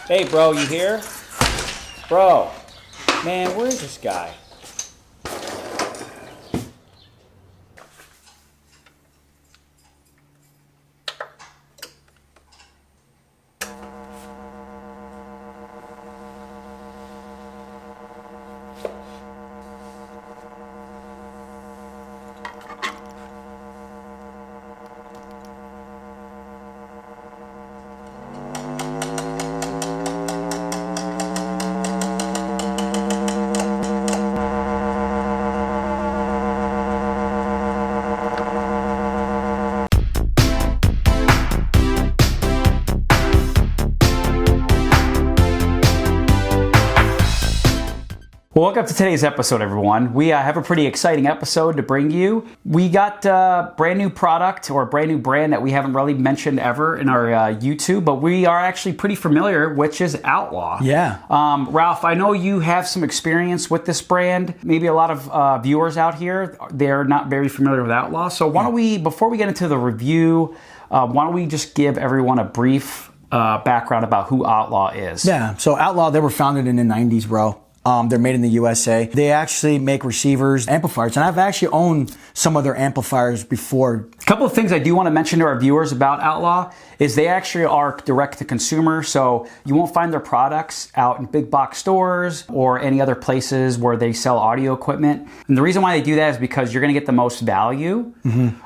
Hey, bro, you here? Bro, man, where is this guy? Well, welcome to today's episode, everyone. We have a pretty exciting episode to bring you. We got a brand new product or a brand new brand that we haven't really mentioned ever in our YouTube, but we are actually pretty familiar, which is Outlaw. Yeah. Ralph, I know you have some experience with this brand. Maybe a lot of viewers out here, they're not very familiar with Outlaw. So why don't we, before we get into the review, why don't we just give everyone a brief background about who Outlaw is? Yeah, so Outlaw, they were founded in the 90s, bro. They're made in the USA. They actually make receivers, amplifiers, and I've actually owned some of their amplifiers before. A couple of things I do want to mention to our viewers about Outlaw is they actually are direct to consumer, so you won't find their products out in big box stores or any other places where they sell audio equipment. And the reason why they do that is because you're going to get the most value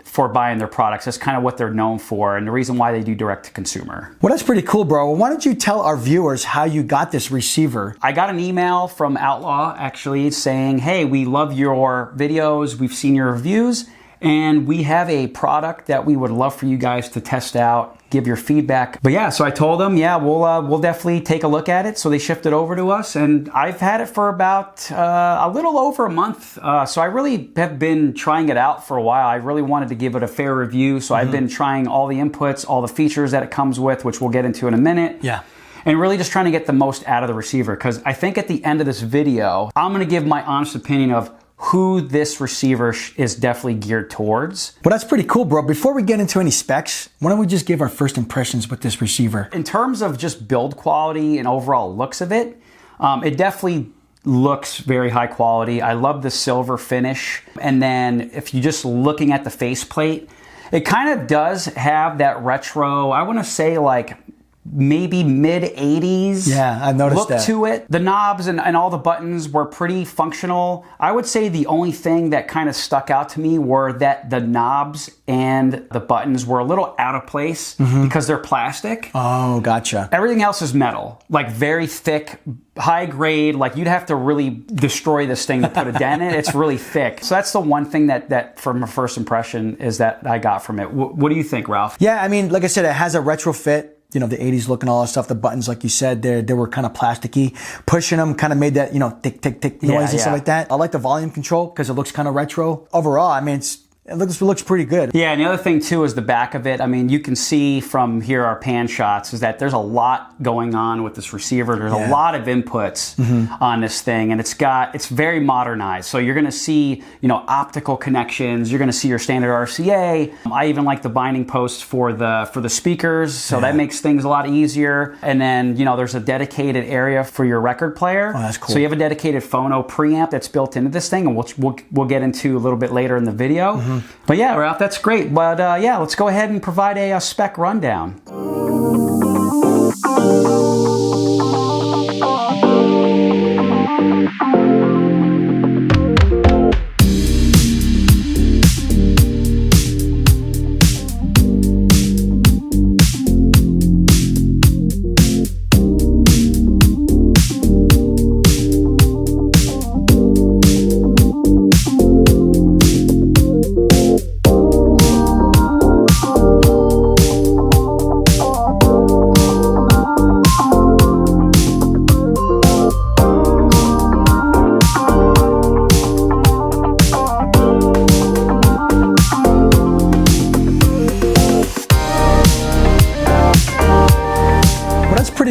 for buying their products. That's kind of what they're known for, and the reason why they do direct to consumer. Well, that's pretty cool, bro. Well, why don't you tell our viewers how you got this receiver? I got an email from Outlaw actually saying, hey, we love your videos, we've seen your reviews, and we have a product that we would love for you guys to test out, give your feedback. But yeah, so I told them, yeah, we'll definitely take a look at it. So they shipped it over to us, and I've had it for about a little over a month. So I really have been trying it out for a while. I really wanted to give it a fair review. So I've been trying all the inputs, all the features that it comes with, which we'll get into in a minute. Yeah. And really just trying to get the most out of the receiver, because I think at the end of this video, I'm gonna give my honest opinion of who this receiver is definitely geared towards. Well, that's pretty cool, bro. Before we get into any specs, why don't we just give our first impressions with this receiver? In terms of just build quality and overall looks of it, it definitely looks very high quality. I love the silver finish. And then if you're just looking at the faceplate, it kind of does have that retro, I wanna say like, maybe mid 80s. Yeah, I've noticed look that. to it. The knobs and all the buttons were pretty functional. I would say the only thing that kind of stuck out to me were that the knobs and the buttons were a little out of place because they're plastic. Oh, gotcha. Everything else is metal, like very thick, high grade. Like you'd have to really destroy this thing to put a dent in it. It's really thick. So that's the one thing that from a first impression is that I got from it. What do you think, Ralph? Yeah, I mean, like I said, it has a retrofit. You know, the 80s look and all that stuff. The buttons, like you said, they were kind of plasticky. Pushing them kind of made that, you know, tick, tick, tick noise and stuff like that. I like the volume control because it looks kind of retro. Overall, I mean, it looks pretty good. Yeah, and the other thing too is the back of it. I mean, you can see from here our pan shots is that there's a lot going on with this receiver. There's a lot of inputs on this thing, and it's very modernized. So you're gonna see, you know, optical connections. You're gonna see your standard RCA. I even like the binding posts for the speakers, so that makes things a lot easier. And then, you know, there's a dedicated area for your record player. Oh, that's cool. So you have a dedicated phono preamp that's built into this thing, and we'll get into a little bit later in the video. But yeah, Ralph, that's great. But yeah, let's go ahead and provide a spec rundown.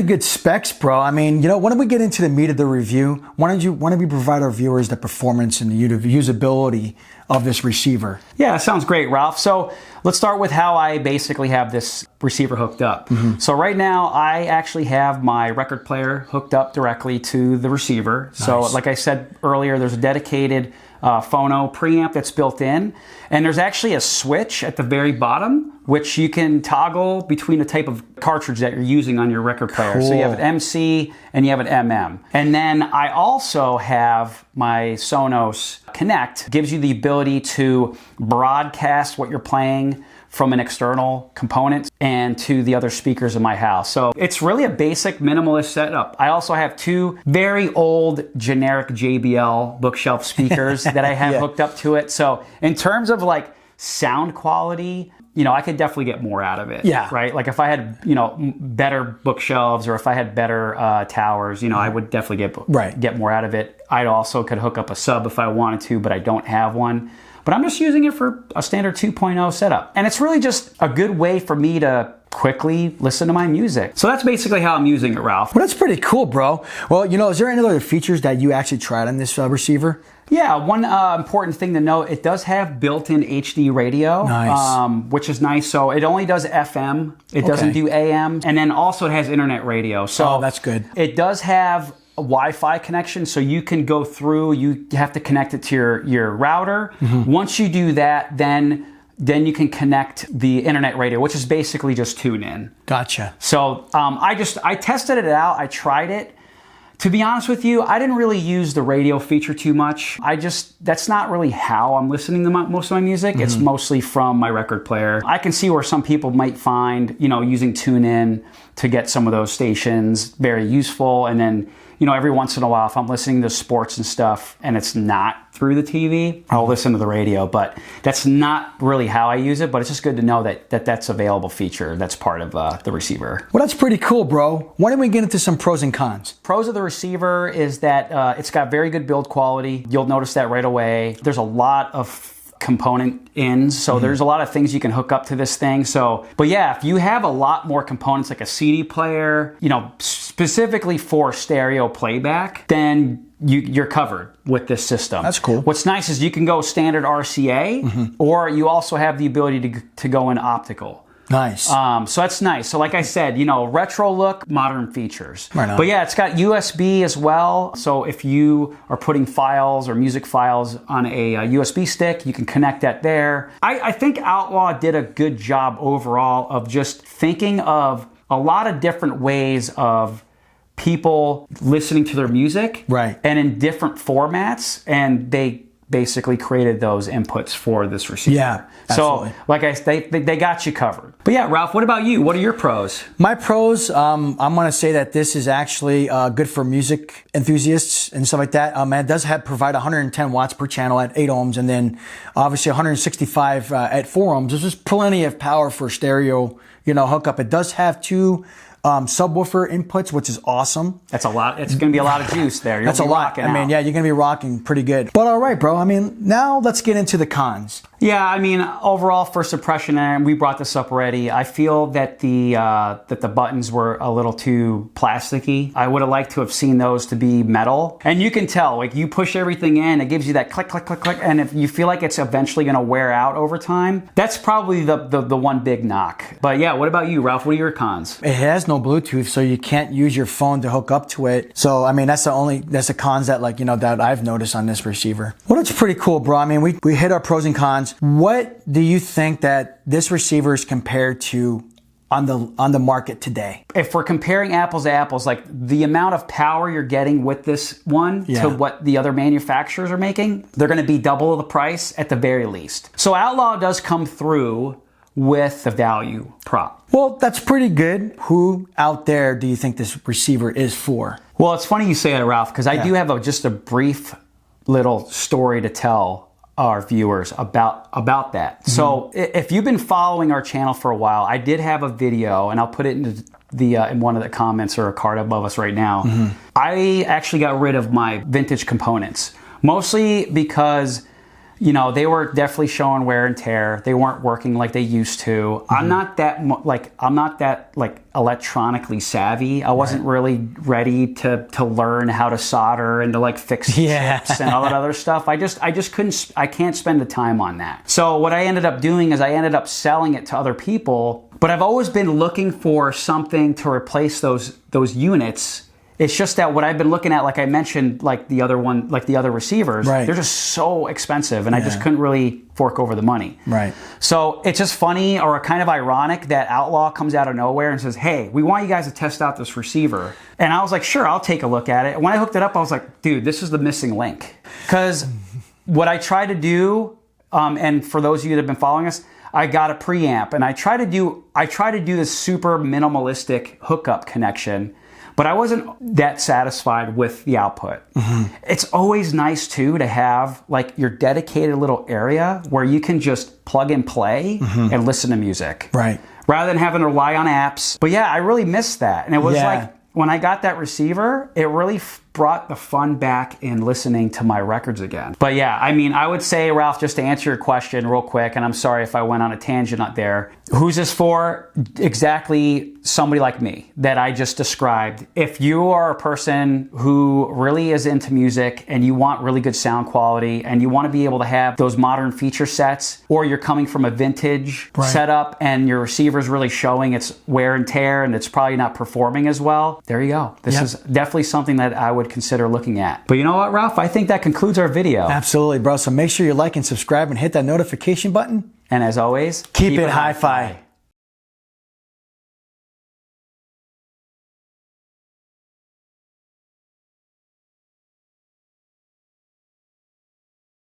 pretty good specs, bro. I mean, why don't we get into the meat of the review? Why don't you provide our viewers the performance and the usability of this receiver? Yeah, sounds great, Ralph. So let's start with how I basically have this receiver hooked up. So right now, I actually have my record player hooked up directly to the receiver. Nice. So like I said earlier, there's a dedicated phono preamp that's built in, and there's actually a switch at the very bottom which you can toggle between the type of cartridge that you're using on your record player. Cool. So you have an MC and you have an MM. And then I also have my Sonos Connect. Gives you the ability to broadcast what you're playing from an external component and to the other speakers in my house. So it's really a basic minimalist setup. I also have two very old generic JBL bookshelf speakers that I have hooked up to it. So in terms of like sound quality, I could definitely get more out of it. Yeah. Right? Like if I had, better bookshelves or if I had better towers, I would definitely get more out of it. I also could hook up a sub if I wanted to, but I don't have one. But I'm just using it for a standard 2.0 setup. And it's really just a good way for me to quickly listen to my music. So that's basically how I'm using it, Ralph. Well, that's pretty cool, bro. Well, is there any other features that you actually tried on this receiver? Yeah, one important thing to note, it does have built-in HD radio, which is nice. So it only does FM. It doesn't do AM. And then also it has internet radio. So that's good. It does have a Wi-Fi connection, so you can go through, you have to connect it to your router. Once you do that, then you can connect the internet radio, which is basically just tune in. Gotcha. So I tested it out, I tried it. To be honest with you, I didn't really use the radio feature too much. That's not really how I'm listening to most of my music. It's mostly from my record player. I can see where some people might find, using TuneIn to get some of those stations very useful. And then, every once in a while, if I'm listening to sports and stuff and it's not through the TV, I'll listen to the radio. But that's not really how I use it. But it's just good to know that that's an available feature that's part of the receiver. Well, that's pretty cool, bro. Why don't we get into some pros and cons? Pros of the receiver is that it's got very good build quality. You'll notice that right away. There's a lot of component ins, so there's a lot of things you can hook up to this thing. But yeah, if you have a lot more components like a CD player, specifically for stereo playback, then you're covered with this system. That's cool. What's nice is you can go standard RCA, or you also have the ability to go in optical. Nice. So that's nice. So like I said, retro look, modern features. Right on. But yeah, it's got USB as well. So if you are putting files or music files on a USB stick, you can connect that there. I think Outlaw did a good job overall of just thinking of a lot of different ways of people listening to their music. Right. And in different formats. And they basically created those inputs for this receiver. Yeah, absolutely. So, like they got you covered. But yeah, Ralph, what about you? What are your pros? My pros, I'm going to say that this is actually good for music enthusiasts and stuff like that. It does provide 110 watts per channel at 8 ohms, and then obviously 165 at 4 ohms. There's just plenty of power for stereo, hookup. It does have two subwoofer inputs, which is awesome. That's a lot. It's going to be a lot of juice there. That's a lot. Yeah, you're going to be rocking pretty good. But all right, bro. Now let's get into the cons. Yeah, overall first impression, and we brought this up already, I feel that the buttons were a little too plasticky. I would have liked to have seen those to be metal. And you can tell, like you push everything in, it gives you that click, click, click, click, and if you feel like it's eventually going to wear out over time, that's probably the one big knock. But yeah, what about you, Ralph? What are your cons? It has no Bluetooth, so you can't use your phone to hook up to it. So that's the cons that that I've noticed on this receiver. Well, it's pretty cool, bro. We hit our pros and cons. What do you think that this receiver is compared to on the market today? If we're comparing apples to apples, like the amount of power you're getting with this one to what the other manufacturers are making, they're going to be double the price at the very least. So Outlaw does come through with the value prop. Well, that's pretty good. Who out there do you think this receiver is for? Well, it's funny you say that, Ralph, because I do have just a brief little story to tell our viewers about that. So if you've been following our channel for a while, I did have a video, and I'll put it into in one of the comments or a card above us right now. I actually got rid of my vintage components, mostly because you know, they were definitely showing wear and tear. They weren't working like they used to. I'm not that electronically savvy. I wasn't really ready to learn how to solder and to like fix chips and all that other stuff. I just couldn't. I can't spend the time on that. So what I ended up doing is I ended up selling it to other people. But I've always been looking for something to replace those units. It's just that what I've been looking at, like I mentioned, like the other receivers, they're just so expensive, and I just couldn't really fork over the money. Right. So it's just funny or kind of ironic that Outlaw comes out of nowhere and says, hey, we want you guys to test out this receiver. And I was like, sure, I'll take a look at it. And when I hooked it up, I was like, dude, this is the missing link. Because what I try to do, and for those of you that have been following us, I got a preamp, and I try to do this super minimalistic hookup connection. But I wasn't that satisfied with the output. It's always nice too to have like your dedicated little area where you can just plug and play and listen to music. Right. Rather than having to rely on apps. But yeah, I really missed that. And it was like, when I got that receiver, it really brought the fun back in listening to my records again. But yeah, I mean, I would say, Ralph, just to answer your question real quick, and I'm sorry if I went on a tangent out there, who's this for? Exactly somebody like me that I just described. If you are a person who really is into music and you want really good sound quality and you want to be able to have those modern feature sets, or you're coming from a vintage setup and your receiver's really showing its wear and tear and it's probably not performing as well, there you go. This is definitely something that I would consider looking at. But you know what, Ralph? I think that concludes our video. Absolutely, bro. So make sure you like and subscribe and hit that notification button. And as always, keep it hi-fi.